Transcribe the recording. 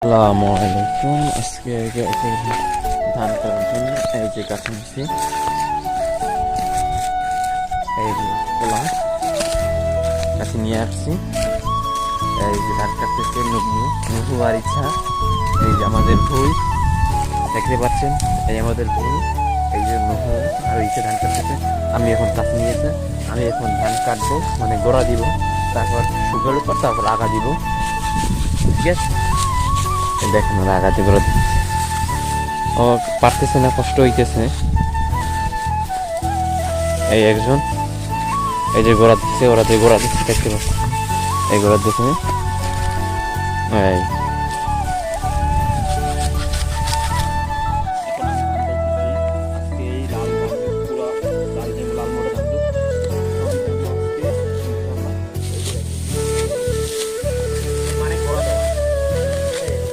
আসসালামু আলাইকুম। আজকে ধান কাটার জন্য এই যে গাছ নিচ্ছি, এই যে কলা গাছে নিয়ে আসছি। এই যে ধান কাটতেছে নুহু আর ইচ্ছা। এই যে আমাদের ভুই দেখতে পাচ্ছেন, এই আমাদের ভুই, এই যে নুহু আর ইচ্ছে ধান কাটতেছে। আমি এখন কাছে নিয়েছে, আমি এখন ধান কাটবো, মানে গোড়া দিব, তারপর শুকানোর পর তারপর আগা দিব। ঠিক আছে, দেখেন ওরা আগাতে করে ও পারতেছে না, কষ্ট হইতেছে। এই একজন এই যে গোড়া দিচ্ছে, ওরা যে গোড়া দিচ্ছে দেখতে পাচ্ছে, এই গোড়া দিচ্ছে। এই